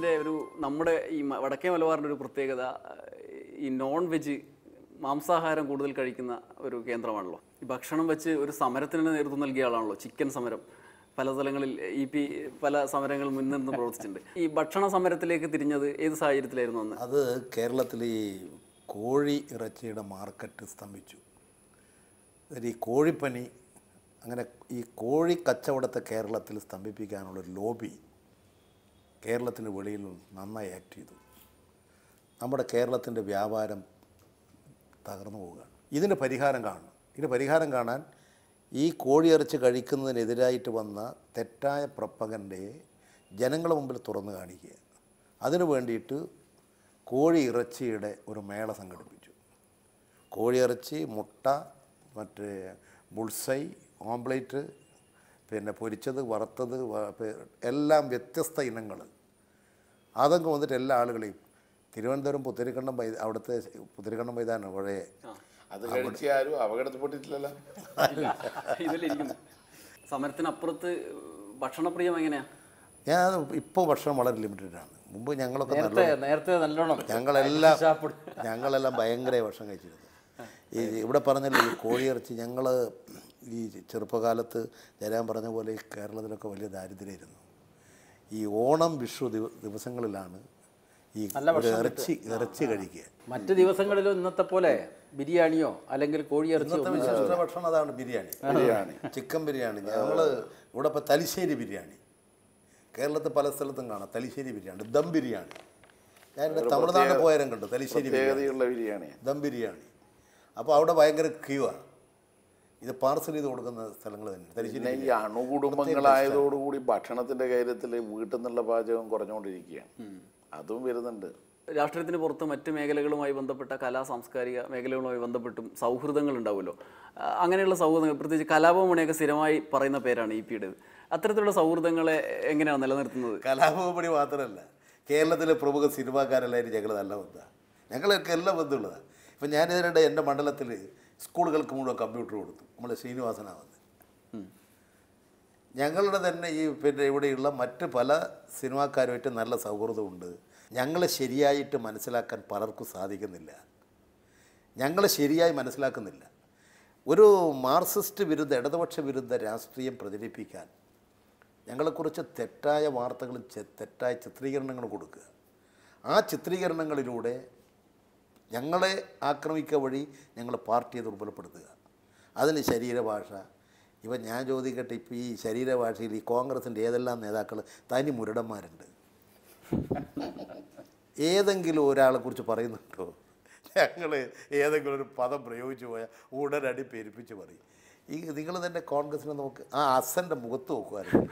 കേരളത്തിൻ്റെ നമ്മുടെ ഈ വടക്കേ മലബാറിൻ്റെ ഒരു പ്രത്യേകത ഈ നോൺ വെജ് മാംസാഹാരം കൂടുതൽ കഴിക്കുന്ന ഒരു കേന്ദ്രമാണല്ലോ. ഈ ഭക്ഷണം വെച്ച് ഒരു സമരത്തിന് നേതൃത്വം നൽകിയ ആളാണല്ലോ, ചിക്കൻ സമരം. പല സ്ഥലങ്ങളിൽ പല സമരങ്ങൾ മുൻനിന്ന് പ്രവർത്തിച്ചിട്ടുണ്ട്. ഈ ഭക്ഷണ സമരത്തിലേക്ക് തിരിഞ്ഞത് ഏത് സാഹചര്യത്തിലായിരുന്നു അന്ന്? അത് കേരളത്തിൽ ഈ കോഴി ഇറച്ചിയുടെ മാർക്കറ്റ് സ്തംഭിച്ചു. ഈ കോഴിപ്പനി അങ്ങനെ ഈ കോഴി കച്ചവടത്തെ കേരളത്തിൽ സ്തംഭിപ്പിക്കാനുള്ളൊരു ലോബി കേരളത്തിന് വെളിയിൽ നന്നായി ആക്ട് ചെയ്തു. നമ്മുടെ കേരളത്തിൻ്റെ വ്യാപാരം തകർന്നു പോവുകയാണ്. ഇതിന് പരിഹാരം കാണാൻ ഈ കോഴിയിറച്ചി കഴിക്കുന്നതിനെതിരായിട്ട് വന്ന തെറ്റായ പ്രൊപ്പഗൻഡയെ ജനങ്ങളുടെ മുമ്പിൽ തുറന്നു കാണിക്കുക. അതിനു വേണ്ടിയിട്ട് കോഴി ഇറച്ചിയുടെ ഒരു മേള സംഘടിപ്പിച്ചു. കോഴിയിറച്ചി, മുട്ട, മറ്റേ ബുൾസൈ, ഓംപ്ലേറ്റ്, പിന്നെ പൊരിച്ചത്, വറുത്തത്, എല്ലാം വ്യത്യസ്ത ഇനങ്ങൾ. അതൊക്കെ വന്നിട്ട് എല്ലാ ആളുകളെയും തിരുവനന്തപുരം പുത്തരിക്കണ്ടം അവിടുത്തെ പുത്തരിക്കണ്ടം മൈതാനം പഴയ അത് കഴിച്ച് ആരും അപകടത്തിൽപ്പെട്ടിട്ടില്ലല്ലോ. സമരത്തിനപ്പുറത്ത് ഭക്ഷണപ്രിയം എങ്ങനെയാ? ഞാൻ ഇപ്പോൾ ഭക്ഷണം വളരെ ലിമിറ്റഡാണ്. മുമ്പ് ഞങ്ങളൊക്കെ നേരത്തെ നല്ലോണം ഞങ്ങളെല്ലാം ഭയങ്കര ഭക്ഷണം കഴിച്ചിരുന്നു. ഈ ഇവിടെ പറഞ്ഞല്ലോ ഈ കോഴിയിറച്ചി, ഞങ്ങൾ ഈ ചെറുപ്പകാലത്ത് ഞാൻ പറഞ്ഞ പോലെ ഈ കേരളത്തിലൊക്കെ വലിയ ദാരിദ്ര്യമായിരുന്നു. ഈ ഓണം വിഷു ദിവസങ്ങളിലാണ് ഈ ഇറച്ചി കഴിക്കുക. മറ്റ് ദിവസങ്ങളിലും ഇന്നത്തെ പോലെ ബിരിയാണിയോ അല്ലെങ്കിൽ കോഴിയിറച്ചിയോ ഭക്ഷണം അതാണ് ബിരിയാണി, ചിക്കൻ ബിരിയാണി. ഞങ്ങൾ ഇവിടെ ഇപ്പോൾ തലശ്ശേരി ബിരിയാണി, കേരളത്തിൽ പല സ്ഥലത്തും കാണാം തലശ്ശേരി ബിരിയാണി, ദം ബിരിയാണി. ഞാൻ തമിഴ്നാട് പോയാലും കണ്ടു തലശ്ശേരി ബിരിയാണി, ദം ബിരിയാണി. അപ്പോൾ അവിടെ ഭയങ്കര ക്യൂ ആണ്. ഇത് പാർസൽ ചെയ്ത് കൊടുക്കുന്ന സ്ഥലങ്ങൾ തന്നെ. പിന്നെ ഈ അണുകുടുംബങ്ങളായതോടുകൂടി ഭക്ഷണത്തിൻ്റെ കാര്യത്തിൽ വീട്ടിൽ നിന്നുള്ള പാചകം കുറഞ്ഞുകൊണ്ടിരിക്കുകയാണ്. അതും വരുന്നുണ്ട്. രാഷ്ട്രീയത്തിന് പുറത്ത് മറ്റ് മേഖലകളുമായി ബന്ധപ്പെട്ട സാംസ്കാരിക മേഖലകളുമായി ബന്ധപ്പെട്ടും സൗഹൃദങ്ങൾ ഉണ്ടാവുമല്ലോ. അങ്ങനെയുള്ള സൗഹൃദങ്ങൾ, പ്രത്യേകിച്ച് കലാപമണിയൊക്കെ സ്ഥിരമായി പറയുന്ന പേരാണ് ഇപിയുടേത്. അത്തരത്തിലുള്ള സൗഹൃദങ്ങളെ എങ്ങനെയാണ് നിലനിർത്തുന്നത്? കലാപമണി മാത്രമല്ല, കേരളത്തിലെ പ്രമുഖ സിനിമാക്കാരെല്ലാവരും ഞങ്ങൾ നല്ല ബന്ധമാണ്. ഞങ്ങളൊക്കെ എല്ലാ ബന്ധമുള്ളതാണ്. ഇപ്പം ഞാനിതിനിടെ എൻ്റെ മണ്ഡലത്തിൽ സ്കൂളുകൾക്ക് മുഴുവൻ കമ്പ്യൂട്ടർ കൊടുത്തു. നമ്മളെ ശ്രീനിവാസനാണ് വന്നത്. ഞങ്ങളുടെ തന്നെ ഈ പിന്നെ ഇവിടെയുള്ള മറ്റ് പല സിനിമാക്കാരുമായിട്ട് നല്ല സൗഹൃദമുണ്ട്. ഞങ്ങളെ ശരിയായിട്ട് മനസ്സിലാക്കാൻ പലർക്കും സാധിക്കുന്നില്ല. ഞങ്ങളെ ശരിയായി മനസ്സിലാക്കുന്നില്ല. ഒരു മാർക്സിസ്റ്റ് വിരുദ്ധ, ഇടതുപക്ഷ വിരുദ്ധ രാഷ്ട്രീയം പ്രചരിപ്പിക്കാൻ ഞങ്ങളെക്കുറിച്ച് തെറ്റായ വാർത്തകളും തെറ്റായ ചിത്രീകരണങ്ങൾ കൊടുക്കുക. ആ ചിത്രീകരണങ്ങളിലൂടെ ഞങ്ങളെ ആക്രമിക്കുക വഴി ഞങ്ങൾ പാർട്ടിയെ ദുർബലപ്പെടുത്തുക. അതിന് ശരീരഭാഷ. ഇപ്പം ഞാൻ ചോദിക്കട്ടെ, ഇപ്പം ഈ ശരീരഭാഷയിൽ ഈ കോൺഗ്രസിൻ്റെ ഏതെല്ലാം നേതാക്കൾ തനി മുരടന്മാരുണ്ട്? ഏതെങ്കിലും ഒരാളെക്കുറിച്ച് പറയുന്നുണ്ടോ? ഞങ്ങൾ ഏതെങ്കിലും ഒരു പദം പ്രയോഗിച്ചു പോയാൽ ഉടനടി പെരുപ്പിച്ച് പറയും. ഈ നിങ്ങൾ തന്നെ കോൺഗ്രസിനെ നോക്ക്, ആ അസൻ്റെ മുഖത്ത് നോക്കുമായിരുന്നു.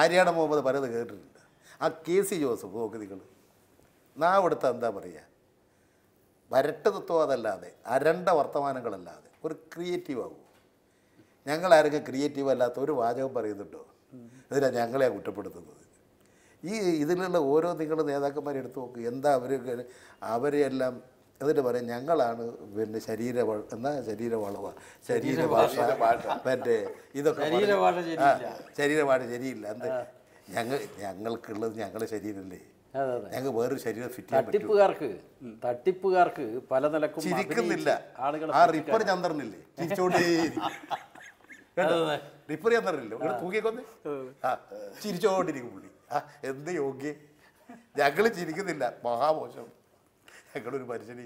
ആര്യാട മുഹമ്മദ് പലത് കേട്ടിട്ടുണ്ട്. ആ KC ജോസഫ് നോക്ക് നിങ്ങൾ. നാവിടുത്തെ എന്താ പറയുക, വരട്ട് തത്വമല്ലാതെ അരണ്ട വർത്തമാനങ്ങളല്ലാതെ ഒരു ക്രിയേറ്റീവ് ആകും. ഞങ്ങളാരെങ്കിലും ക്രിയേറ്റീവ് അല്ലാത്ത ഒരു വാചകം പറയുന്നുണ്ടോ? ഇതിനാണ് ഞങ്ങളെ കുറ്റപ്പെടുത്തുന്നത്. ഇതിലുള്ള ഓരോ നിങ്ങളുടെ നേതാക്കന്മാരെ എടുത്ത് നോക്ക്. എന്താ അവരെല്ലാം എന്നിട്ട് പറയാം ഞങ്ങളാണ് പിന്നെ ശരീരവളവ, ശരീരഭാഷ, മറ്റേ ഇതൊക്കെ ശരീരഭാഷ ശരിയില്ല. എന്താ ഞങ്ങൾക്കുള്ളത് ഞങ്ങളുടെ ശരീരമല്ലേ? ഞങ്ങൾ വേറൊരു ശരീരം ഫിറ്റ് ചെയ്യാൻ പറ്റും. തട്ടിപ്പുകാർക്ക് പല നിലക്കും ചിരിക്കുന്നില്ല. ആ റിപ്പർ ചന്ദ്രനില്ലേ ചിരിച്ചോണ്ടേ റിപ്പർ ചന്ദ്രനില്ലേ ഇവിടെ തൂക്കിക്കൊന്ന് ചിരിച്ചോണ്ടിരിക്കും പുള്ളി. എന്ത് യോഗ്യം. ഞങ്ങൾ ചിരിക്കുന്നില്ല, മഹാമോശം. ഞങ്ങളൊരു മനുഷ്യന്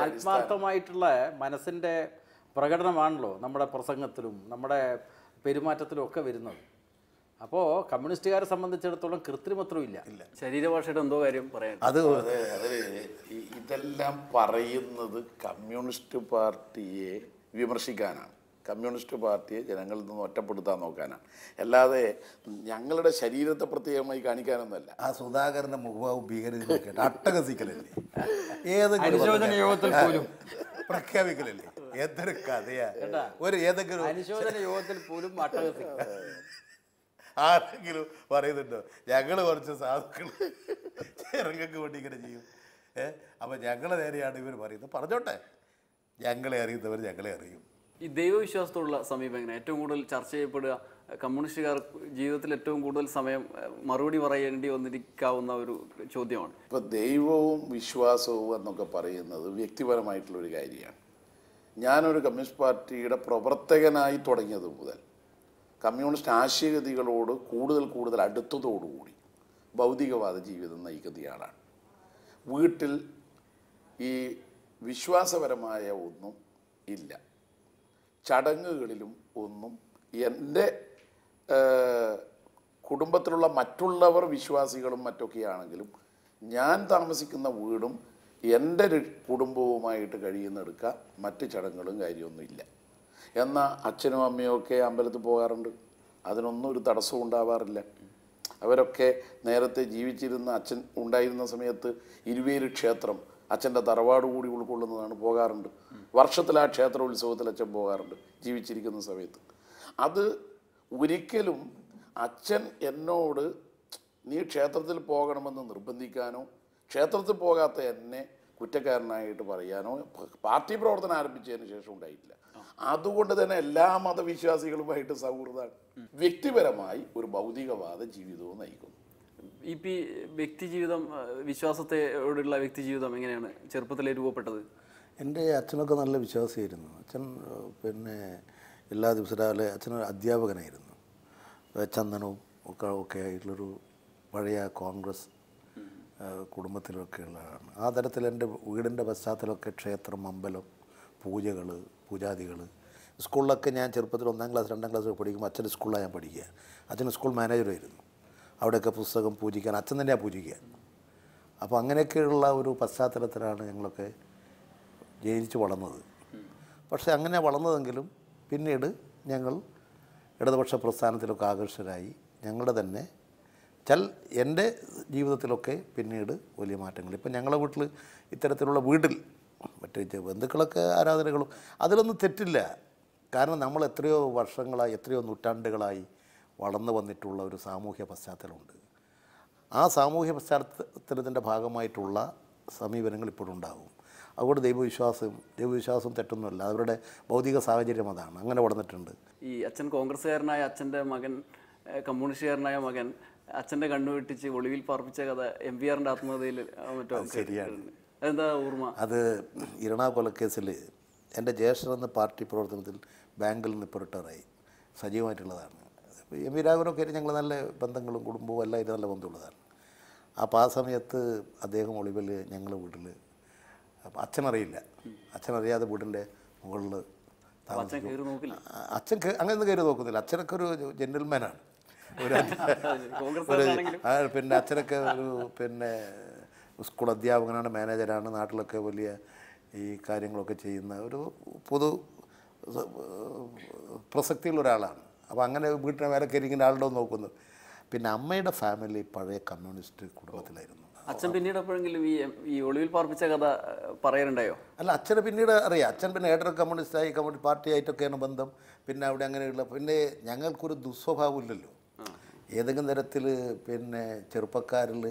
ആത്മാർത്ഥമായിട്ടുള്ള മനസ്സിന്റെ പ്രകടനമാണല്ലോ നമ്മുടെ പ്രസംഗത്തിലും നമ്മുടെ പെരുമാറ്റത്തിലും ഒക്കെ വരുന്നത്. അപ്പോൾ കമ്മ്യൂണിസ്റ്റുകാരെ സംബന്ധിച്ചിടത്തോളം കൃത്രിമത്വം ഇല്ല. ശരീരഭാഷയുടെ എന്തോ കാര്യം പറയാം. ഇതെല്ലാം പറയുന്നത് കമ്മ്യൂണിസ്റ്റ് പാർട്ടിയെ വിമർശിക്കാനാണ്, കമ്മ്യൂണിസ്റ്റ് പാർട്ടിയെ ജനങ്ങളിൽ നിന്ന് ഒറ്റപ്പെടുത്താൻ നോക്കാനാണ്. അല്ലാതെ ഞങ്ങളുടെ ശരീരത്തെ പ്രത്യേകമായി കാണിക്കാനൊന്നുമല്ല. ആ സുധാകരൻ്റെ മുഖഭാവം ഭീകരത അട്ടഹസിക്കലല്ലേ, ഏതെങ്കിലും പ്രഖ്യാപിക്കലല്ലേ, എന്തൊരു കഥയാ. ഒരു ഏതെങ്കിലും അനുശോചന യോഗത്തിൽ പോലും ആരെങ്കിലും പറയുന്നുണ്ടോ ഞങ്ങൾ കുറച്ച് സാധുക്കൾ ചെറുങ്ങൾക്ക് വേണ്ടി ഇങ്ങനെ ചെയ്യും? അപ്പം ഞങ്ങളെ നേരെയാണ് ഇവർ പറയുന്നത്. പറഞ്ഞോട്ടെ, ഞങ്ങളെ അറിയുന്നവർ ഞങ്ങളെ അറിയും. ഈ ദൈവവിശ്വാസത്തോടുള്ള സമീപം എങ്ങനെ ഏറ്റവും കൂടുതൽ ചർച്ച ചെയ്യപ്പെടുക? കമ്മ്യൂണിസ്റ്റുകാർ ജീവിതത്തിൽ ഏറ്റവും കൂടുതൽ സമയം മറുപടി പറയേണ്ടി വന്നിരിക്കാവുന്ന ഒരു ചോദ്യമാണ്. ഇപ്പോൾ ദൈവവും വിശ്വാസവും എന്നൊക്കെ പറയുന്നത് വ്യക്തിപരമായിട്ടുള്ളൊരു കാര്യമാണ്. ഞാനൊരു കമ്മ്യൂണിസ്റ്റ് പാർട്ടിയുടെ പ്രവർത്തകനായി തുടങ്ങിയത് മുതൽ കമ്മ്യൂണിസ്റ്റ് ആശയഗതികളോട് കൂടുതൽ അടുത്തതോടുകൂടി ഭൗതികവാദ ജീവിതം നയിക്കുന്നയാളാണ്. വീട്ടിൽ ഈ വിശ്വാസപരമായ ഒന്നും ഇല്ല, ചടങ്ങുകളിലും ഒന്നും. എൻ്റെ കുടുംബത്തിലുള്ള മറ്റുള്ളവർ വിശ്വാസികളും മറ്റൊക്കെയാണെങ്കിലും ഞാൻ താമസിക്കുന്ന വീടും എൻ്റെ കുടുംബവുമായിട്ട് കഴിയുന്നെടുക്കുക മറ്റ് ചടങ്ങുകളും കാര്യമൊന്നുമില്ല. എന്നാൽ അച്ഛനും അമ്മയും ഒക്കെ അമ്പലത്തിൽ പോകാറുണ്ട്, അതിനൊന്നും ഒരു തടസ്സവും ഉണ്ടാവാറില്ല. അവരൊക്കെ നേരത്തെ ജീവിച്ചിരുന്ന അച്ഛൻ ഉണ്ടായിരുന്ന സമയത്ത് ഇരുവേര് ക്ഷേത്രം അച്ഛൻ്റെ തറവാട് കൂടി ഉൾക്കൊള്ളുന്നതാണ്, പോകാറുണ്ട്. വർഷത്തിൽ ആ ക്ഷേത്ര ഉത്സവത്തിൽ അച്ഛൻ പോകാറുണ്ട് ജീവിച്ചിരിക്കുന്ന സമയത്ത്. അത് ഒരിക്കലും അച്ഛൻ എന്നോട് നീ ക്ഷേത്രത്തിൽ പോകണമെന്ന് നിർബന്ധിക്കാനോ ക്ഷേത്രത്തിൽ പോകാത്ത എന്നെ കുറ്റക്കാരനായിട്ട് പറയാനോ പാർട്ടി പ്രവർത്തനം ആരംഭിച്ചതിന് ശേഷം ഉണ്ടായിട്ടില്ല. അതുകൊണ്ട് തന്നെ എല്ലാ മതവിശ്വാസികളുമായിട്ട് സൗഹൃദമാണ്. വ്യക്തിപരമായി ഒരു ഭൗതികവാദ ജീവിതവും നയിക്കുന്നു. ഈ വ്യക്തി ജീവിതം, വിശ്വാസത്തോടുള്ള വ്യക്തി ജീവിതം എങ്ങനെയാണ് ചെറുപ്പത്തിലേ രൂപപ്പെട്ടത്? എൻ്റെ അച്ഛനൊക്കെ നല്ല വിശ്വാസിയായിരുന്നു. അച്ഛൻ പിന്നെ എല്ലാ ദിവസവും രാവിലെ അച്ഛനൊരു അധ്യാപകനായിരുന്നു. ചന്ദനവും ഒക്കെ ആയിട്ടുള്ളൊരു പഴയ കോൺഗ്രസ് കുടുംബത്തിലൊക്കെ ഉള്ളതാണ്. ആ തരത്തിൽ എൻ്റെ വീടിൻ്റെ പശ്ചാത്തലമൊക്കെ ക്ഷേത്രം, അമ്പലം, പൂജകൾ, പൂജാദികൾ. സ്കൂളിലൊക്കെ ഞാൻ ചെറുപ്പത്തിൽ 1ാം ക്ലാസ് 2ാം ക്ലാസ് പഠിക്കുമ്പോൾ അച്ഛൻ്റെ സ്കൂളിലാണ് ഞാൻ പഠിക്കുക. അച്ഛൻ സ്കൂൾ മാനേജറായിരുന്നു. അവിടെയൊക്കെ പുസ്തകം പൂജിക്കാൻ അച്ഛൻ തന്നെയാണ് പൂജിക്കുക. അപ്പോൾ അങ്ങനെയൊക്കെയുള്ള ഒരു പശ്ചാത്തലത്തിലാണ് ഞങ്ങളൊക്കെ ജനിച്ച് വളർന്നത്. പക്ഷേ അങ്ങനെ വളർന്നതെങ്കിലും പിന്നീട് ഞങ്ങൾ ഇടതുപക്ഷ പ്രസ്ഥാനത്തിലൊക്കെ ആകർഷകരായി. ഞങ്ങളുടെ തന്നെ എൻ്റെ ജീവിതത്തിലൊക്കെ പിന്നീട് വലിയ മാറ്റങ്ങൾ. ഇപ്പം ഞങ്ങളുടെ വീട്ടിൽ ഇത്തരത്തിലുള്ള വീട്ടിൽ മറ്റേ ബന്ധുക്കളൊക്കെ ആരാധനകളും അതിലൊന്നും തെറ്റില്ല. കാരണം നമ്മൾ എത്രയോ വർഷങ്ങളായി, എത്രയോ നൂറ്റാണ്ടുകളായി വളർന്നു വന്നിട്ടുള്ള ഒരു സാമൂഹ്യ പശ്ചാത്തലമുണ്ട്. ആ സാമൂഹ്യ പശ്ചാത്തലത്തിൻ്റെ ഭാഗമായിട്ടുള്ള സമീപനങ്ങൾ ഇപ്പോഴുണ്ടാകും. അതുകൊണ്ട് ദൈവവിശ്വാസം തെറ്റൊന്നുമല്ല, അവരുടെ ഭൗതിക സാഹചര്യം അതാണ്, അങ്ങനെ വളർന്നിട്ടുണ്ട്. ഈ അച്ഛൻ കോൺഗ്രസ്സുകാരനായ അച്ഛൻ്റെ മകൻ കമ്മ്യൂണിസ്റ്റുകാരനായ മകൻ അച്ഛൻ്റെ കണ്ണു വെട്ടിച്ച് ഒളിവിൽ പാർപ്പിച്ച കഥ MVRൻ്റെ ആത്മകഥയിൽ മറ്റോ ശരിയാണ്. അതെന്താ ഓർമ്മ? അത് ഇരണ കൊലക്കേസിൽ എൻ്റെ ജ്യേഷ്ഠനെന്ന പാർട്ടി പ്രവർത്തനത്തിൽ ബാങ്കിൽ നിന്ന് ഇപ്പോൾ റിട്ടയറായി സജീവമായിട്ടുള്ളതാണ്. MV രാഘവനൊക്കെ ഞങ്ങൾ നല്ല ബന്ധങ്ങളും കുടുംബവും എല്ലാം ഇത് നല്ല ബന്ധമുള്ളതാണ്. അപ്പോൾ ആ സമയത്ത് അദ്ദേഹം ഒളിവിൽ ഞങ്ങൾ വീട്ടിൽ, അച്ഛനറിയില്ല, അച്ഛനറിയാതെ വീടിൻ്റെ മുകളിൽ അച്ഛൻ അങ്ങനെയൊന്നും കയറി നോക്കുന്നില്ല. അച്ഛനൊക്കെ ഒരു ജെന്റിൽമാനാണ്. പിന്നെ അച്ഛനൊക്കെ പിന്നെ സ്കൂൾ അധ്യാപകനാണ്, മാനേജരാണ്, നാട്ടിലൊക്കെ വലിയ ഈ കാര്യങ്ങളൊക്കെ ചെയ്യുന്ന ഒരു പൊതു പ്രസക്തിയുള്ള ഒരാളാണ്. അപ്പോൾ അങ്ങനെ വീട്ടിനെ വേറെ കയറിക്കുന്ന ആളുടെ നോക്കുന്നു. പിന്നെ അമ്മയുടെ ഫാമിലി പഴയ കമ്മ്യൂണിസ്റ്റ് കുടുംബത്തിലായിരുന്നു. അച്ഛൻ പിന്നീട് എപ്പോഴെങ്കിലും ഈ ഒളിവിൽ പാർപ്പിച്ച കഥ പറയാറുണ്ടായോ? അല്ല, അച്ഛനെ പിന്നീട് അറിയാം. അച്ഛൻ പിന്നെ ഏതൊരു കമ്മ്യൂണിസ്റ്റായി, കമ്മ്യൂണിസ്റ്റ് പാർട്ടിയായിട്ടൊക്കെയാണ് ബന്ധം. പിന്നെ അവിടെ അങ്ങനെയുള്ള, പിന്നെ ഞങ്ങൾക്കൊരു ദുസ്വഭാവം ഇല്ലല്ലോ. ഏതെങ്കിലും തരത്തിൽ പിന്നെ ചെറുപ്പക്കാരിൽ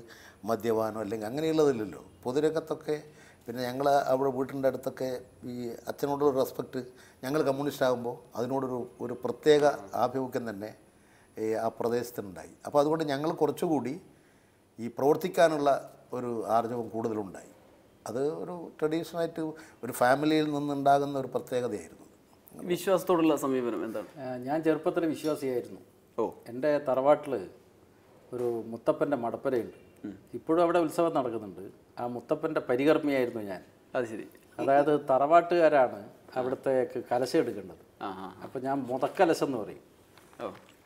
മദ്യപാനോ അല്ലെങ്കിൽ അങ്ങനെയുള്ളതില്ലല്ലോ. പൊതുരംഗത്തൊക്കെ പിന്നെ ഞങ്ങൾ അവിടെ വീട്ടിൻ്റെ അടുത്തൊക്കെ ഈ അച്ഛനോടൊരു റെസ്പെക്റ്റ്, ഞങ്ങൾ കമ്മ്യൂണിസ്റ്റ് ആകുമ്പോൾ അതിനോടൊരു പ്രത്യേക ആഭിമുഖ്യം തന്നെ ആ പ്രദേശത്തുണ്ടായി. അപ്പോൾ അതുകൊണ്ട് ഞങ്ങൾ കുറച്ചുകൂടി ഈ പ്രവർത്തിക്കാനുള്ള ഒരു ആർജവം കൂടുതലുണ്ടായി. അത് ഒരു ട്രഡീഷണലായിട്ട് ഒരു ഫാമിലിയിൽ നിന്നുണ്ടാകുന്ന ഒരു പ്രത്യേകതയായിരുന്നു. വിശ്വാസത്തോടുള്ള സമീപനം എന്താണ്? ഞാൻ ചെറുപ്പത്തിൽ വിശ്വാസിയായിരുന്നു. എൻ്റെ തറവാട്ടിൽ ഒരു മുത്തപ്പൻ്റെ മടപ്പരയുണ്ട്. ഇപ്പോഴും അവിടെ ഉത്സവം നടക്കുന്നുണ്ട്. ആ മുത്തപ്പൻ്റെ പരികർമ്മിയായിരുന്നു ഞാൻ. അത് ശരി. അതായത് തറവാട്ടുകാരാണ് അവിടുത്തേക്ക് കലശം എടുക്കേണ്ടത്. അപ്പോൾ ഞാൻ മുതക്കലശം എന്ന് പറയും.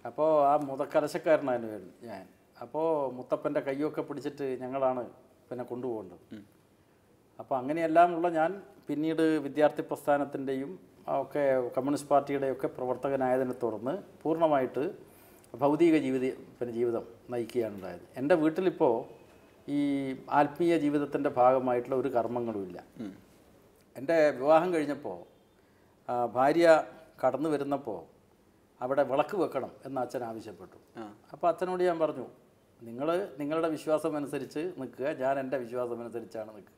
അപ്പോൾ ആ മുതക്കലശക്കാരനാണ് ഞാൻ. അപ്പോൾ മുത്തപ്പൻ്റെ കയ്യൊക്കെ പിടിച്ചിട്ട് ഞങ്ങളാണ് പിന്നെ കൊണ്ടുപോകേണ്ടത്. അപ്പോൾ അങ്ങനെയെല്ലാമുള്ള ഞാൻ പിന്നീട് വിദ്യാർത്ഥി പ്രസ്ഥാനത്തിൻ്റെയും ഒക്കെ കമ്മ്യൂണിസ്റ്റ് പാർട്ടിയുടെയൊക്കെ പ്രവർത്തകനായതിനെ തുടർന്ന് പൂർണ്ണമായിട്ട് ഭൗതിക ജീവിതം നയിക്കുകയാണ് ഉണ്ടായത്. എൻ്റെ വീട്ടിലിപ്പോൾ ഈ ആത്മീയ ജീവിതത്തിൻ്റെ ഭാഗമായിട്ടുള്ള ഒരു കർമ്മങ്ങളുമില്ല. എൻ്റെ വിവാഹം കഴിഞ്ഞപ്പോൾ ഭാര്യ കടന്നു വരുന്നപ്പോൾ അവിടെ വിളക്ക് വെക്കണം എന്ന് അച്ഛൻ ആവശ്യപ്പെട്ടു. അപ്പോൾ അച്ഛനോട് ഞാൻ പറഞ്ഞു, നിങ്ങളുടെ വിശ്വാസം അനുസരിച്ച് നിൽക്കുക, ഞാൻ എൻ്റെ വിശ്വാസം അനുസരിച്ചാണ് നിൽക്കുക.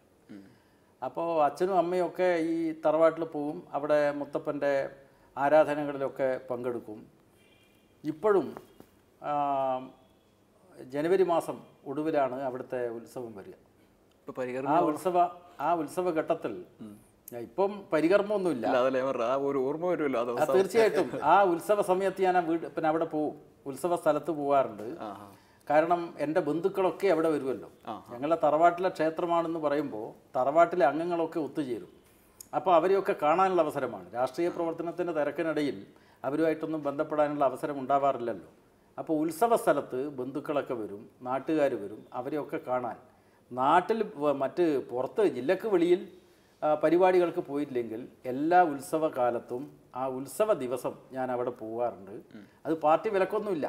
അപ്പോൾ അച്ഛനും അമ്മയും ഒക്കെ ഈ തറവാട്ടിൽ പോവും. അവിടെ മുത്തപ്പൻ്റെ ആരാധനകളിലൊക്കെ പങ്കെടുക്കും. ഇപ്പോഴും ജനുവരി മാസം ഒടുവിലാണ് അവിടുത്തെ ഉത്സവം വരിക. ആ ഉത്സവഘട്ടത്തിൽ ഇപ്പം പരികർമ്മമൊന്നുമില്ല. തീർച്ചയായിട്ടും ആ ഉത്സവ സമയത്ത് ഞാൻ പിന്നെ അവിടെ പോവും, ഉത്സവ സ്ഥലത്ത് പോവാറുണ്ട്. കാരണം എൻ്റെ ബന്ധുക്കളൊക്കെ അവിടെ വരുമല്ലോ. ഞങ്ങളുടെ തറവാട്ടിലെ ക്ഷേത്രമാണെന്ന് പറയുമ്പോൾ തറവാട്ടിലെ അംഗങ്ങളൊക്കെ ഒത്തുചേരും. അപ്പോൾ അവരെയൊക്കെ കാണാനുള്ള അവസരമാണ്. രാഷ്ട്രീയ പ്രവർത്തനത്തിൻ്റെ തിരക്കിനിടയിൽ അവരുമായിട്ടൊന്നും ബന്ധപ്പെടാനുള്ള അവസരം ഉണ്ടാവാറില്ലല്ലോ. അപ്പോൾ ഉത്സവ സ്ഥലത്ത് ബന്ധുക്കളൊക്കെ വരും, നാട്ടുകാർ വരും, അവരെയൊക്കെ കാണാൻ. നാട്ടിൽ മറ്റ് പുറത്ത് ജില്ലക്ക് വെളിയിൽ പരിപാടികൾക്ക് പോയിട്ടില്ലെങ്കിൽ എല്ലാ ഉത്സവ കാലത്തും ആ ഉത്സവ ദിവസം ഞാൻ അവിടെ പോകാറുണ്ട്. അത് പാർട്ടി വിലക്കൊന്നുമില്ല.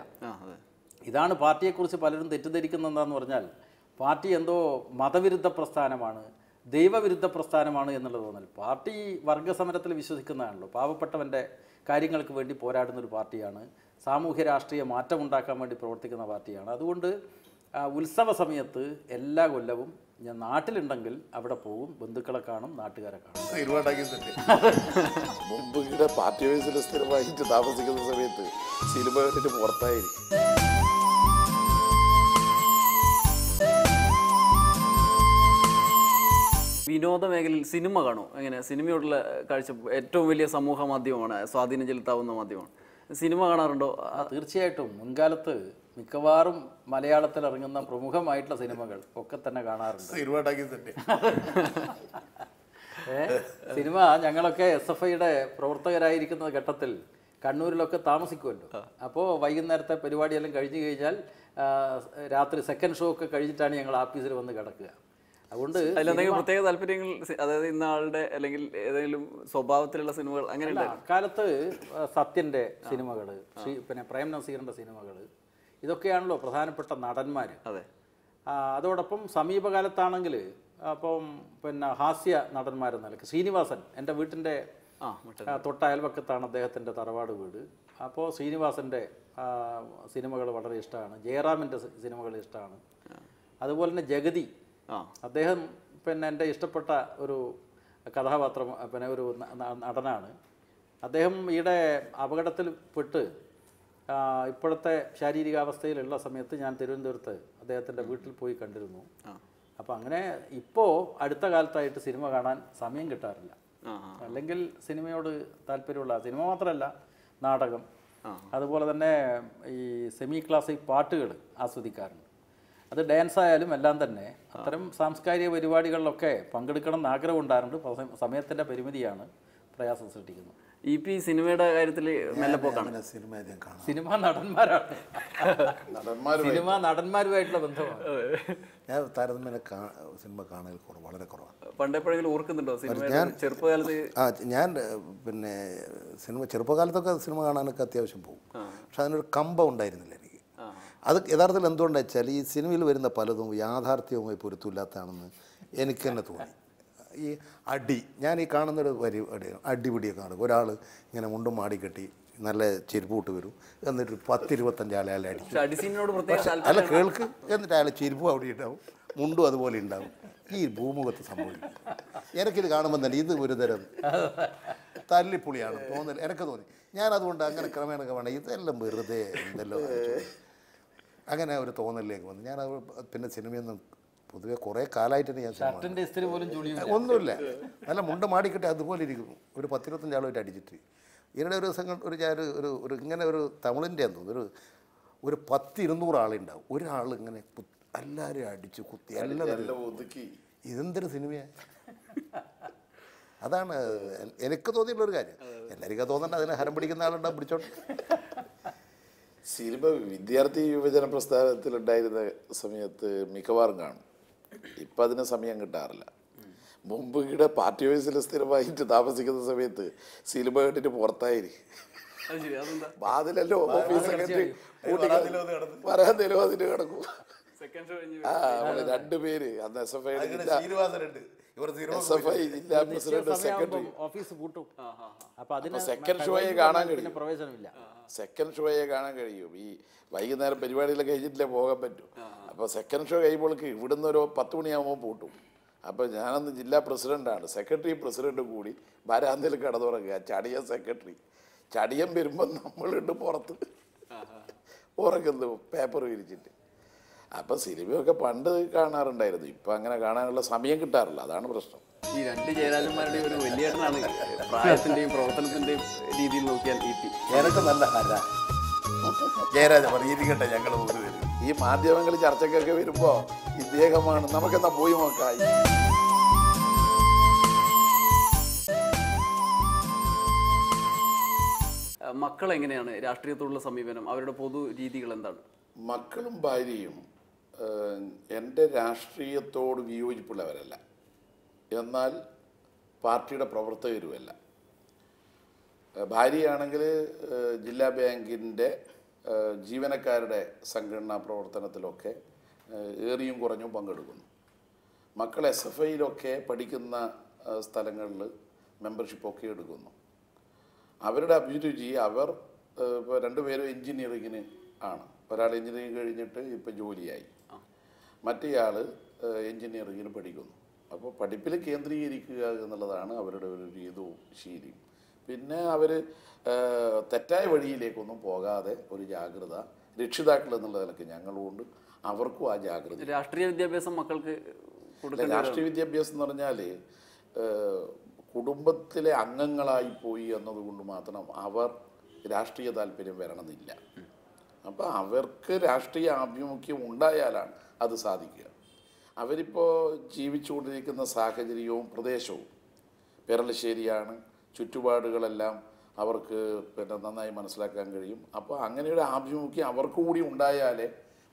ഇതാണ് പാർട്ടിയെക്കുറിച്ച് പലരും തെറ്റിദ്ധരിക്കുന്നത്. എന്താണെന്ന് പറഞ്ഞാൽ പാർട്ടി എന്തോ മതവിരുദ്ധ പ്രസ്ഥാനമാണ്, ദൈവവിരുദ്ധ പ്രസ്ഥാനമാണ് എന്നുള്ള തോന്നൽ. പാർട്ടി വർഗസമരത്തിൽ വിശ്വസിക്കുന്നതാണല്ലോ. പാവപ്പെട്ടവൻ്റെ കാര്യങ്ങൾക്ക് വേണ്ടി പോരാടുന്നൊരു പാർട്ടിയാണ്. സാമൂഹ്യ രാഷ്ട്രീയ മാറ്റമുണ്ടാക്കാൻ വേണ്ടി പ്രവർത്തിക്കുന്ന പാർട്ടിയാണ്. അതുകൊണ്ട് ഉത്സവ സമയത്ത് എല്ലാ കൊല്ലവും ഞാൻ നാട്ടിലുണ്ടെങ്കിൽ അവിടെ പോകും, ബന്ധുക്കളെ കാണും, നാട്ടുകാരെ കാണും. മുമ്പ് ഇവിടെ പാർട്ടി ഓഫീസിൽ സ്ഥിരമായിട്ട് താമസിക്കുന്ന സമയത്ത് സിനിമ കണ്ടിട്ട് പുറത്തായിരിക്കും. വിനോദ മേഖലയിൽ സിനിമ കാണും. എങ്ങനെ സിനിമയോടുള്ള കാഴ്ച? ഏറ്റവും വലിയ സമൂഹ മാധ്യമമാണ്, സ്വാധീനം ചെലുത്താവുന്ന മാധ്യമമാണ്. സിനിമ കാണാറുണ്ടോ? തീർച്ചയായിട്ടും. മുൻകാലത്ത് മിക്കവാറും മലയാളത്തിൽ ഇറങ്ങുന്ന പ്രമുഖമായിട്ടുള്ള സിനിമകൾ ഒക്കെ തന്നെ കാണാറുണ്ട്. സിനിമ ഞങ്ങളൊക്കെ SFIയുടെ പ്രവർത്തകരായിരിക്കുന്ന ഘട്ടത്തിൽ കണ്ണൂരിലൊക്കെ താമസിക്കുമല്ലോ. അപ്പോൾ വൈകുന്നേരത്തെ പരിപാടിയെല്ലാം കഴിഞ്ഞ് കഴിഞ്ഞാൽ രാത്രി സെക്കൻഡ് ഷോ ഒക്കെ കഴിഞ്ഞിട്ടാണ് ഞങ്ങൾ ഓഫീസിൽ വന്ന് കിടക്കുക. അതുകൊണ്ട് അതിലെന്തെങ്കിലും പ്രത്യേക താല്പര്യങ്ങൾ, അതായത് ഇന്ന ആളുടെ അല്ലെങ്കിൽ ഏതെങ്കിലും സ്വഭാവത്തിലുള്ള സിനിമകൾ അങ്ങനെയല്ല? അക്കാലത്ത് സത്യൻ്റെ സിനിമകൾ, പിന്നെ പ്രേം നസീറിൻ്റെ സിനിമകൾ, ഇതൊക്കെയാണല്ലോ പ്രധാനപ്പെട്ട നടന്മാർ. അതെ. അതോടൊപ്പം സമീപകാലത്താണെങ്കിൽ അപ്പം പിന്നെ ഹാസ്യ നടന്മാരെന്ന നിലയ്ക്ക് ശ്രീനിവാസൻ, എൻ്റെ വീട്ടിൻ്റെ തൊട്ട അയൽവക്കത്താണ് അദ്ദേഹത്തിൻ്റെ തറവാട് വീട്. അപ്പോൾ ശ്രീനിവാസൻ്റെ സിനിമകൾ വളരെ ഇഷ്ടമാണ്. ജയറാമിൻ്റെ സിനിമകൾ ഇഷ്ടമാണ്. അതുപോലെ തന്നെ ജഗതി, അദ്ദേഹം പിന്നെ എൻ്റെ ഇഷ്ടപ്പെട്ട ഒരു കഥാപാത്രം, പിന്നെ ഒരു നടനാണ്. അദ്ദേഹം ഈയിടെ അപകടത്തിൽപ്പെട്ട് ഇപ്പോഴത്തെ ശാരീരികാവസ്ഥയിലുള്ള സമയത്ത് ഞാൻ തിരുവനന്തപുരത്ത് അദ്ദേഹത്തിൻ്റെ വീട്ടിൽ പോയി കണ്ടിരുന്നു. അപ്പോൾ അങ്ങനെ ഇപ്പോൾ അടുത്ത കാലത്തായിട്ട് സിനിമ കാണാൻ സമയം കിട്ടാറില്ല. അല്ലെങ്കിൽ സിനിമയോട് താല്പര്യമുള്ള, സിനിമ മാത്രമല്ല നാടകം, അതുപോലെ തന്നെ ഈ സെമി ക്ലാസിക് പാട്ടുകൾ ആസ്വദിക്കാറുണ്ട്. അത് ഡാൻസ് ആയാലും എല്ലാം തന്നെ. അത്തരം സാംസ്കാരിക പരിപാടികളിലൊക്കെ പങ്കെടുക്കണം എന്ന് ആഗ്രഹം ഉണ്ടാകുന്നുണ്ട്. സമയത്തിൻ്റെ പരിമിതിയാണ് പ്രയാസം സൃഷ്ടിക്കുന്നത്. സിനിമയുടെ കാര്യത്തിൽ മെല്ലപ്പോക്കാണ്. സിനിമ നടന്മാരാണ്, സിനിമ നടന്മാരുമായിട്ടുള്ള ബന്ധമാണ്. ഞാൻ താരതമ്യേന സിനിമ കാണൽ വളരെ കുറവാണ്. പണ്ടെപ്പോഴെങ്കിലും ഓർക്കുന്നുണ്ടോ സിനിമ ചെറുപ്പകാലത്ത്? ഞാൻ പിന്നെ ചെറുപ്പകാലത്തൊക്കെ സിനിമ കാണാനൊക്കെ അത്യാവശ്യം പോകും. പക്ഷെ അതിനൊരു കമ്പം ഉണ്ടായിരുന്നില്ല എനിക്ക്. അത് യഥാർത്ഥത്തിൽ എന്തുകൊണ്ടാണ് വെച്ചാൽ ഈ സിനിമയിൽ വരുന്ന പലതും യാഥാർത്ഥ്യവുമായി പൊരുത്തമില്ലാത്തതാണെന്ന് എനിക്ക് തന്നെ തോന്നി. ഈ ഞാൻ ഈ കാണുന്നൊരു അടിപിടിയൊക്കെ നടക്കും. ഒരാൾ ഇങ്ങനെ മുണ്ടും മാടിക്കെട്ടി നല്ല ചെരുപ്പ് വരും, എന്നിട്ട് 10-25 ആളെ അടിക്കും. അല്ല കേൾക്ക്, എന്നിട്ട് അയാളെ ചെരുപ്പും അവിടെ ഉണ്ടാവും, മുണ്ടും അതുപോലെ ഉണ്ടാവും. ഈ ഭൂമുഖത്ത് സംഭവിക്കും. എനിക്കിത് കാണുമ്പോൾ തന്നെ ഇത് ഒരു തരം തല്ലിപ്പൊളിയാണ് തോന്നൽ എനിക്ക് തോന്നി. ഞാനതുകൊണ്ട് അങ്ങനെ ക്രമേണ വേണം ഇതെല്ലാം വെറുതെ എന്തെല്ലോ അങ്ങനെ ഒരു തോന്നലിലേക്ക് വന്നു. ഞാനത് പിന്നെ സിനിമയൊന്നും പൊതുവെ കുറേ കാലമായിട്ടാണ് ഞാൻ ഒന്നുമില്ല. നല്ല മുണ്ട മാടിക്കിട്ടെ അതുപോലെ ഇരിക്കുന്നു. ഒരു 10-25 ആളുമായിട്ട് അടിച്ചിട്ട് ഇതിനിടെ ഒരു ദിവസം ഒരു ഇങ്ങനെ ഒരു തമിഴിൻ്റെ തോന്നുന്നു ഒരു 10-200 ആളുണ്ടാവും. ഒരാൾ ഇങ്ങനെ എല്ലാവരും അടിച്ച് കുത്തി എല്ലാം ഒതുക്കി. ഇതെന്തൊരു സിനിമയാണ്? അതാണ് എനിക്ക് തോന്നിയിട്ടുള്ളൊരു കാര്യം. എല്ലാവർക്കും തോന്നണ്ട, അതിനെ ഹരം പിടിക്കുന്ന ആളുണ്ടാവും, പിടിച്ചോട്ടെ. സിനിമ വിദ്യാർത്ഥി യുവജന പ്രസ്ഥാനത്തിലുണ്ടായിരുന്ന സമയത്ത് മിക്കവാറും കാണും. ഇപ്പം അതിന് സമയം കിട്ടാറില്ല. മുമ്പ് ഇവിടെ പാർട്ടി ഓഫീസിൽ സ്ഥിരമായിട്ട് താമസിക്കുന്ന സമയത്ത് സിനിമ കണ്ടിട്ട് പുറത്തായിരിക്കും. വാതിലല്ലോ ഓഫീസ് പറയാൻ തരുമോ അതിന് കിടക്കും. രണ്ടുപേര് അന്ന് SFI ജില്ലാ പ്രസിഡന്റ് സെക്രട്ടറി സെക്കൻഡ് ഷോയെ കാണാൻ കഴിയും. സെക്കൻഡ് ഷോയെ കാണാൻ കഴിയും. ഈ വൈകുന്നേരം പരിപാടികളൊക്കെ കഴിഞ്ഞിട്ടില്ലേ പോകാൻ പറ്റും. അപ്പോൾ സെക്കൻഡ് ഷോ കഴിയുമ്പോഴേക്ക് ഇവിടുന്ന് ഒരു 10 മണിയാകുമ്പോൾ പൂട്ടും. അപ്പോൾ ഞാനന്ന് ജില്ലാ പ്രസിഡൻ്റാണ്, സെക്രട്ടറി പ്രസിഡൻറ്റും കൂടി വരാന്തയിൽ കിടന്നുറങ്ങുക. ചടിയ സെക്രട്ടറി ചടിയം വരുമ്പോൾ നമ്മളുണ്ട് പുറത്ത് ഉറക്കുന്നത് പേപ്പർ വിരിച്ചിട്ട്. അപ്പം സിനിമയൊക്കെ പണ്ട് കാണാറുണ്ടായിരുന്നു, ഇപ്പം അങ്ങനെ കാണാനുള്ള സമയം കിട്ടാറില്ല, അതാണ് പ്രശ്നം. ഈ രണ്ട് ജയരാജന്മാരുടെയും ഒരു വലിയേട്ടനാണ് പ്രായത്തിൻ്റെയും പ്രവർത്തനത്തിൻ്റെയും രീതിയിൽ നോക്കിയാൽ EP. എനിക്ക് നല്ല ഹര ജയരാജ പറഞ്ഞിരിക്കട്ടെ ഞങ്ങൾ മൂന്ന് പേര്. ഈ മാധ്യമങ്ങൾ ചർച്ചയ്ക്കൊക്കെ വരുമ്പോൾ ഇദ്ദേഹമാണ്, നമുക്കെന്നാ പോയി നോക്കാം. മക്കൾ എങ്ങനെയാണ് രാഷ്ട്രീയത്തോടുള്ള സമീപനം, അവരുടെ പൊതു രീതികൾ എന്താണ്? മക്കളും ഭാര്യയും എൻ്റെ രാഷ്ട്രീയത്തോട് വിയോജിപ്പുള്ളവരല്ല, എന്നാൽ പാർട്ടിയുടെ പ്രവർത്തകരുമല്ല. ഭാര്യയാണെങ്കിൽ ജില്ലാ ബാങ്കിൻ്റെ ജീവനക്കാരുടെ സംഘടനാ പ്രവർത്തനത്തിലൊക്കെ ഏറിയും കുറഞ്ഞും പങ്കെടുക്കുന്നു. മക്കൾ SFIയിലൊക്കെ പഠിക്കുന്ന സ്ഥലങ്ങളിൽ മെമ്പർഷിപ്പൊക്കെ എടുക്കുന്നു. അവരുടെ അഭിരുചി, അവർ ഇപ്പോൾ രണ്ടുപേരും എൻജിനീയറിങ്ങിന് ആണ്. ഒരാൾ എൻജിനീയറിങ് കഴിഞ്ഞിട്ട് ഇപ്പോൾ ജോലിയായി, മറ്റേയാൾ എൻജിനീയറിങ്ങിന് പഠിക്കുന്നു. അപ്പോൾ പഠിപ്പിൽ കേന്ദ്രീകരിക്കുക എന്നുള്ളതാണ് അവരുടെ ഒരു രീതിയും ശീലവും. പിന്നെ അവർ തെറ്റായ വഴിയിലേക്കൊന്നും പോകാതെ ഒരു ജാഗ്രത രക്ഷിതാക്കൾ എന്നുള്ള നിലയ്ക്ക് ഞങ്ങളുണ്ട്, അവർക്കും ആ ജാഗ്രത. രാഷ്ട്രീയ വിദ്യാഭ്യാസം മക്കൾക്ക് രാഷ്ട്രീയ വിദ്യാഭ്യാസം എന്ന് പറഞ്ഞാൽ കുടുംബത്തിലെ അംഗങ്ങളായിപ്പോയി എന്നതുകൊണ്ട് മാത്രം അവർ രാഷ്ട്രീയ താല്പര്യം വരണമെന്നില്ല. അപ്പോൾ അവർക്ക് രാഷ്ട്രീയ ആഭിമുഖ്യം ഉണ്ടായാലാണ് അത് സാധിക്കുക. അവരിപ്പോൾ ജീവിച്ചുകൊണ്ടിരിക്കുന്ന സാഹചര്യവും പ്രദേശവും പെരളശ്ശേരിയാണ്, ചുറ്റുപാടുകളെല്ലാം അവർക്ക് പിന്നെ നന്നായി മനസ്സിലാക്കാൻ കഴിയും. അപ്പോൾ അങ്ങനെയൊരു ആഭിമുഖ്യം അവർക്ക് കൂടി ഉണ്ടായാലേ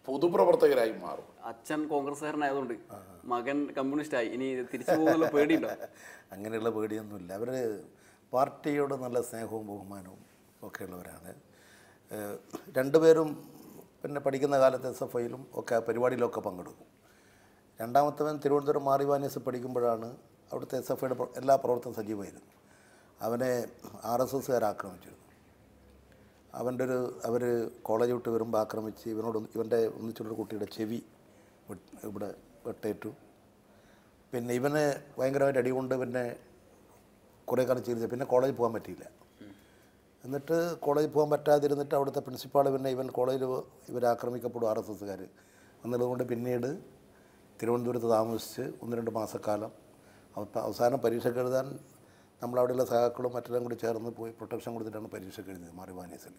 പൊതുപ്രവർത്തകരായി മാറും. അച്ഛൻ കോൺഗ്രസ്സുകാരനായതുകൊണ്ട് മകൻ കമ്മ്യൂണിസ്റ്റായി, ഇനി തിരിച്ചു പോകുന്നുള്ള പേടിയുണ്ടോ? അങ്ങനെയുള്ള പേടിയൊന്നുമില്ല. അവർ പാർട്ടിയോട് നല്ല സ്നേഹവും ബഹുമാനവും ഒക്കെ ഉള്ളവരാണ്. രണ്ടുപേരും പിന്നെ പഠിക്കുന്ന കാലത്ത് SFIയിലും ഒക്കെ ആ പരിപാടിയിലൊക്കെ പങ്കെടുക്കും. രണ്ടാമത്തവൻ തിരുവനന്തപുരം മാറിവാനീസ് പഠിക്കുമ്പോഴാണ് അവിടുത്തെ SFIയുടെ എല്ലാ പ്രവർത്തനം സജീവമായിരുന്നു. അവനെ RSSകാർ ആക്രമിച്ചിരുന്നു. അവർ കോളേജ് വിട്ട് വരുമ്പോൾ ആക്രമിച്ച് ഇവൻ്റെ ഒന്നിച്ചുള്ളൊരു കുട്ടിയുടെ ചെവി ഇവിടെ വെട്ടേറ്റു. പിന്നെ ഇവന് ഭയങ്കരമായിട്ട് അടികൊണ്ട് പിന്നെ കുറേ കാലം ചികിത്സ, പിന്നെ കോളേജിൽ പോകാൻ പറ്റിയില്ല. എന്നിട്ട് കോളേജിൽ പോകാൻ പറ്റാതിരുന്നിട്ട് അവിടുത്തെ പ്രിൻസിപ്പാൾ പിന്നെ കോളേജിൽ ഇവരാക്രമിക്കപ്പെടും RSSകാർ എന്നുള്ളതുകൊണ്ട് പിന്നീട് തിരുവനന്തപുരത്ത് താമസിച്ച് 1-2 മാസക്കാലം അവസാനം പരീക്ഷയ്ക്ക് എഴുതാൻ നമ്മളവിടെയുള്ള സഹാക്കളും മറ്റെല്ലാം കൂടി ചേർന്ന് പോയി പ്രൊട്ടക്ഷൻ കൊടുത്തിട്ടാണ് പരീക്ഷയ്ക്ക് എഴുതിയത് മാറിവാനീസിൽ.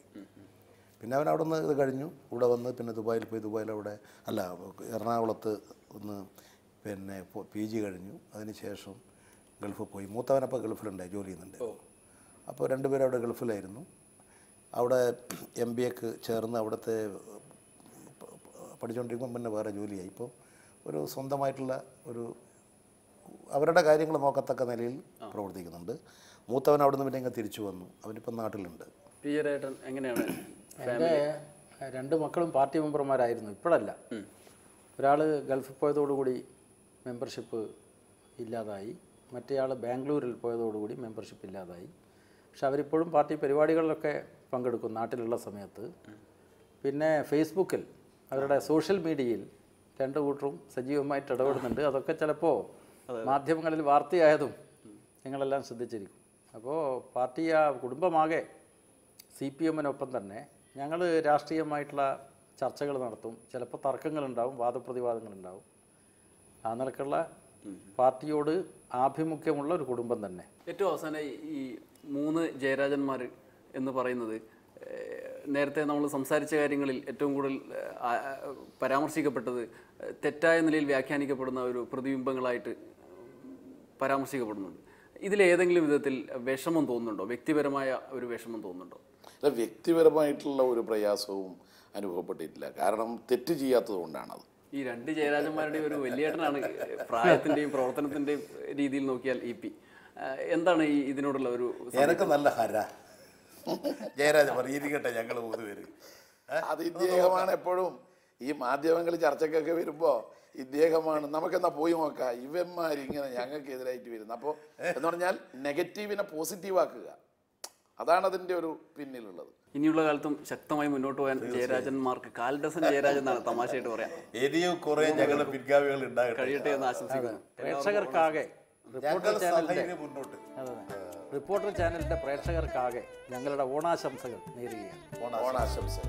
പിന്നെ അവൻ അവിടെ നിന്ന് ഇത് കഴിഞ്ഞു ഇവിടെ വന്ന് പിന്നെ ദുബായിൽ പോയി, എറണാകുളത്ത് ഒന്ന് പിന്നെ PG കഴിഞ്ഞു. അതിന് ശേഷം ഗൾഫിൽ പോയി. മൂത്തവനപ്പോൾ ഗൾഫിലുണ്ടായി, ജോലി ചെയ്യുന്നുണ്ട്. അപ്പോൾ രണ്ടുപേരും അവിടെ ഗൾഫിലായിരുന്നു. അവിടെ MBAക്ക് ചേർന്ന് അവിടുത്തെ പഠിച്ചുകൊണ്ടിരിക്കുമ്പോൾ പിന്നെ വേറെ ജോലിയായി. ഇപ്പോൾ ഒരു സ്വന്തമായിട്ടുള്ള ഒരു അവരുടെ കാര്യങ്ങൾ നോക്കത്തക്ക നിലയിൽ പ്രവർത്തിക്കുന്നുണ്ട്. മൂത്തവൻ അവിടെ നിന്ന് പിന്നെ ഇങ്ങനെ തിരിച്ചു വന്നു, അവനിപ്പം നാട്ടിലുണ്ട്. എങ്ങനെയാണ്? എൻ്റെ 2 മക്കളും പാർട്ടി മെമ്പർമാരായിരുന്നു, ഇപ്പോഴല്ല. ഒരാൾ ഗൾഫിൽ പോയതോടുകൂടി മെമ്പർഷിപ്പ് ഇല്ലാതായി, മറ്റേയാൾ ബാംഗ്ലൂരിൽ പോയതോടുകൂടി മെമ്പർഷിപ്പ് ഇല്ലാതായി. പക്ഷെ അവരിപ്പോഴും പാർട്ടി പരിപാടികളിലൊക്കെ പങ്കെടുക്കും നാട്ടിലുള്ള സമയത്ത്. പിന്നെ ഫേസ്ബുക്കിൽ അവരുടെ സോഷ്യൽ മീഡിയയിൽ 2 കൂട്ടരും സജീവമായിട്ട് ഇടപെടുന്നുണ്ട്. അതൊക്കെ ചിലപ്പോൾ മാധ്യമങ്ങളിൽ വാർത്തയായതും നിങ്ങളെല്ലാം ശ്രദ്ധിച്ചിരിക്കും. അപ്പോൾ പാർട്ടി ആ കുടുംബമാകെ CPMനൊപ്പം തന്നെ ഞങ്ങൾ രാഷ്ട്രീയമായിട്ടുള്ള ചർച്ചകൾ നടത്തും. ചിലപ്പോൾ തർക്കങ്ങളുണ്ടാവും, വാദപ്രതിവാദങ്ങളുണ്ടാവും. ആ നിലക്കുള്ള പാർട്ടിയോട് ആഭിമുഖ്യമുള്ള ഒരു കുടുംബം തന്നെ. ഏറ്റവും അവസാനം ഈ 3 ജയരാജന്മാർ എന്ന് പറയുന്നത് നേരത്തെ നമ്മൾ സംസാരിച്ച കാര്യങ്ങളിൽ ഏറ്റവും കൂടുതൽ പരാമർശിക്കപ്പെട്ടത് തെറ്റായ നിലയിൽ വ്യാഖ്യാനിക്കപ്പെടുന്ന ഒരു പ്രതിബിംബങ്ങളായിട്ട് പരാമർശിക്കപ്പെടുന്നുണ്ട്. ഇതിലേതെങ്കിലും വിധത്തിൽ വിഷമം തോന്നുന്നുണ്ടോ? വ്യക്തിപരമായ ഒരു വിഷമം തോന്നുന്നുണ്ടോ? അല്ല, വ്യക്തിപരമായിട്ടുള്ള ഒരു പ്രയാസവും അനുഭവപ്പെട്ടിട്ടില്ല. കാരണം തെറ്റ് ചെയ്യാത്തത് കൊണ്ടാണത്. ഈ 2 ജയരാജന്മാരുടെയും ഒരു വലിയേട്ടനാണ് പ്രായത്തിൻ്റെയും പ്രവർത്തനത്തിൻ്റെയും രീതിയിൽ നോക്കിയാൽ EP. എന്താണ് ഈ ഇതിനോടുള്ള ഒരു? എനിക്ക് നല്ല ഹര ജയരാജ പറഞ്ഞിരിക്കട്ടെ ഞങ്ങൾ 3 പേര്. അത് ഇദ്ദേഹമാണ് എപ്പോഴും ഈ മാധ്യമങ്ങൾ ചർച്ചയ്ക്കൊക്കെ വരുമ്പോൾ ഇദ്ദേഹമാണ്, നമുക്കെന്നാ പോയി നോക്കാം, ഇവന്മാരിങ്ങനെ ഞങ്ങൾക്കെതിരായിട്ട് വരുന്നത്. അപ്പോൾ എന്ന് പറഞ്ഞാൽ നെഗറ്റീവിനെ പോസിറ്റീവാക്കുക, അതാണ് അതിൻ്റെ ഒരു പിന്നിലുള്ളത്. ഇനിയുള്ള കാലത്തും ശക്തമായി മുന്നോട്ട് പോകാൻ ജയരാജന്മാർക്ക് 1/4 ഡസൻ ജയരാജൻ എന്നാണ് തമാശയായിട്ട് പറയാം. ഇനിയും കുറേ ഞങ്ങളുടെ പിൻഗാമികൾ കഴിയട്ടെ എന്ന് ആശംസിക്കുന്നു. പ്രേക്ഷകർക്കാകെ റിപ്പോർട്ടർ ചാനലിൻ്റെ മുന്നോട്ട് റിപ്പോർട്ടർ ചാനലിൻ്റെ പ്രേക്ഷകർക്കാകെ ഞങ്ങളുടെ ഓണാശംസകൾ നേരുകയാണ്. ഓണാശംസകൾ.